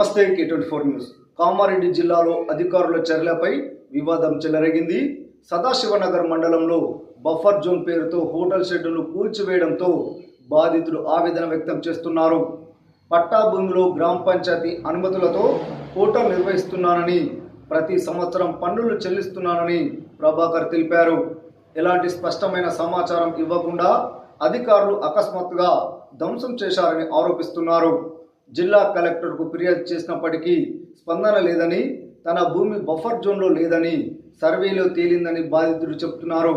నమస్తే K24 news. Kamareddy జిల్లాలో అధికారుల చర్యలపై వివాదం చెలరేగింది. సదాశివనగర్ మండలంలో బఫర్ జోన్ పేరుతో హోటల్ షెడ్డులు కూల్చివేయడంతో బాధితులు ఆవేదన వ్యక్తం చేస్తున్నారు. పట్టా భూమిలో గ్రామ పంచాయతీ అనుమతులతో హోటల్ నిర్వహిస్తున్నానని, ప్రతి సంవత్సరం పన్నులు చెల్లిస్తున్నానని ప్రభాకర్ తెలిపారు. ఎలాంటి స్పష్టమైన సమాచారం ఇవ్వకుండా అధికారులు అకస్మాత్తుగా ధ్వంసం చేశారని ఆరోపిస్తున్నారు. జిల్లా కలెక్టర్కు ఫిర్యాదు చేసినప్పటికీ స్పందన లేదని, తన భూమి బఫర్ జోన్లో లేదని సర్వేలో తేలిందని బాధితులు చెబుతున్నారు.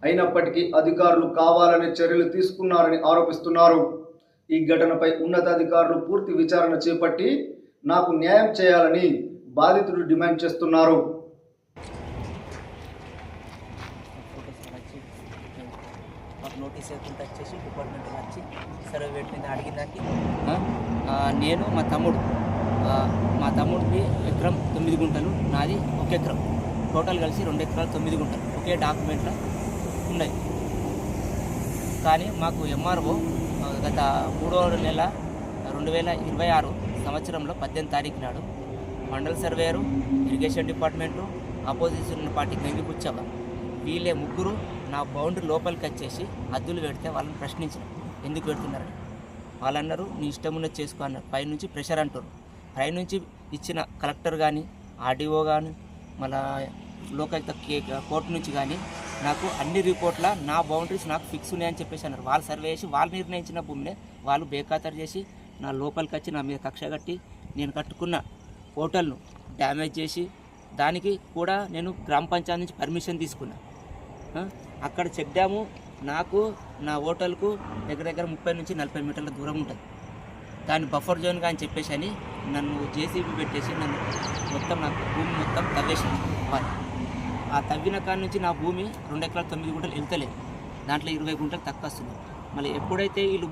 అయినప్పటికీ అధికారులు కావాలని చర్యలు తీసుకున్నారని ఆరోపిస్తున్నారు. ఈ ఘటనపై ఉన్నతాధికారులు పూర్తి విచారణ చేపట్టి నాకు న్యాయం చేయాలని బాధితులు డిమాండ్ చేస్తున్నారు. నోటీస్ వేసుకుంటూ వచ్చేసి డిపార్ట్మెంట్ వచ్చి సర్వే పెట్టింది అడిగిందానికి నేను మా తమ్ముడికి ఎకరం 9 గుంటలు, నాది 1 ఎకరం, టోటల్ కలిసి 2 ఎకరాలు 9 గుంటలు ఒకే డాక్యుమెంట్లో ఉన్నాయి. కానీ మాకు ఎంఆర్ఓ గత 3వ నెల 2026 సంవత్సరంలో 18వ తారీఖు నాడు మండల surveyor, irrigation department, opposition party గంగిపుచ్చవ వీళ్ళే ముగ్గురు నా బౌండరీ లోపలికి వచ్చేసి అద్దులు పెడితే వాళ్ళని ప్రశ్నించిన, ఎందుకు పెడుతున్నారని. వాళ్ళు అన్నారు, నీ ఇష్టం ఉన్నది చేసుకో అన్నారు. పైనుంచి ప్రెషర్ అంటారు. పైనుంచి ఇచ్చిన కలెక్టర్ కానీ, ఆర్డీఓ కానీ, మళ్ళా లోకాయుక్త కోర్టు నుంచి కానీ నాకు అన్ని రిపోర్ట్ల నా బౌండరీస్ నాకు ఫిక్స్ ఉన్నాయని చెప్పేసి అన్నారు. వాళ్ళు సర్వే చేసి వాళ్ళు నిర్ణయించిన భూమిని వాళ్ళు బేఖాతరు చేసి నా లోపలికి వచ్చి నా మీద కక్ష కట్టి నేను కట్టుకున్న హోటల్ను డ్యామేజ్ చేసి, దానికి కూడా నేను గ్రామ పంచాయతీ నుంచి పర్మిషన్ తీసుకున్నా. అక్కడ చెక్ డ్యాము నాకు నా హోటల్కు దగ్గర 30 నుంచి 40 మీటర్ల దూరం ఉంటుంది. దాన్ని బఫర్ జోన్గా అని చెప్పేసి అని నన్ను జేసీబీ పెట్టేసి నన్ను మొత్తం నా భూమి మొత్తం తవ్వేసింది వాళ్ళు. ఆ తవ్విన కాడ నుంచి నా భూమి 2 ఎకరాలు 9 గుంటలు వెళ్తలేదు, దాంట్లో 20 గుంటలు తక్కువ వస్తుంది. మళ్ళీ ఎప్పుడైతే వీళ్ళు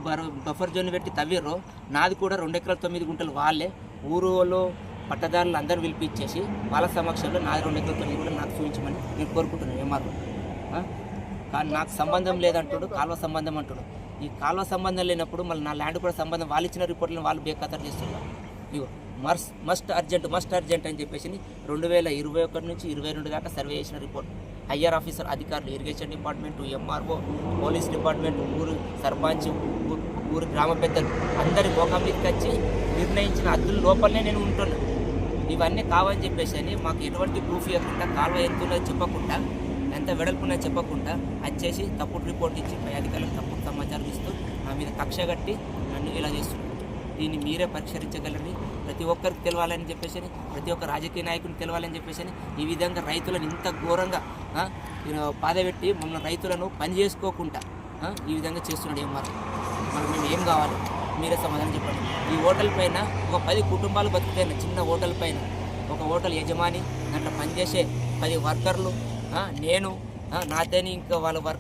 బఫర్ జోన్ పెట్టి తవ్వారో నాది కూడా 2 ఎకరాలు 9 గుంటలు వాళ్ళే ఊరులో పట్టదారులు అందరూ పిలిపించేసి వాళ్ళ సమక్షంలో నాది 2 ఎకరాలు 9 గుంటలు నాకు చూపించమని నేను కోరుకుంటున్నాను. ఎంఆర్ఓ కానీ నాకు సంబంధం లేదంటాడు, కాలువ సంబంధం అంటాడు. ఈ కాలువ సంబంధం లేనప్పుడు మళ్ళీ నా ల్యాండ్ కూడా సంబంధం, వాళ్ళు ఇచ్చిన రిపోర్ట్లను వాళ్ళు బేఖాతరు చేస్తున్నారు. ఇగో మస్ట్ అర్జెంట్ అని చెప్పేసి 2021 నుంచి 22 దాకా సర్వే చేసిన రిపోర్ట్. హయ్యర్ ఆఫీసర్ అధికారులు, irrigation department, MRO, police department, ఊరు సర్పంచ్, ఊరు గ్రామ పెద్దలు అందరి మోకాంకి వచ్చి నిర్ణయించిన అద్దుల లోపలనే నేను ఉంటున్నాను. ఇవన్నీ కావని చెప్పేసి అని మాకు ఎటువంటి ప్రూఫ్ ఇవ్వకుండా, కాలువ ఎంతున్నది చెప్పకుండా, ఎంత వెడల్పున్నా చెప్పకుండా వచ్చేసి తప్పుడు రిపోర్ట్ ఇచ్చి పై అధికారులకు తప్పుడు సమాచారం ఇస్తూ నా మీద కక్ష కట్టి నన్ను ఇలా చేస్తున్నారు. దీన్ని మీరే పరిష్కరించగలరని, ప్రతి ఒక్కరికి తెలవాలని చెప్పేసి, ప్రతి ఒక్క రాజకీయ నాయకుని తెలవాలని చెప్పేసి ఈ విధంగా రైతులను ఇంత ఘోరంగా బాధపెట్టి మమ్మల్ని రైతులను పని చేసుకోకుండా ఈ విధంగా చేస్తున్నాడు. మనకు మేము ఏం కావాలి మీరే సమాధానం చెప్పండి. ఈ హోటల్ పైన ఒక 10 కుటుంబాలు బతుకుతాయి. చిన్న హోటల్ పైన ఒక హోటల్ యజమాని, దాంట్లో పనిచేసే 10 వర్కర్లు, నేను నాతోని ఇంకా వాళ్ళ వర్కర్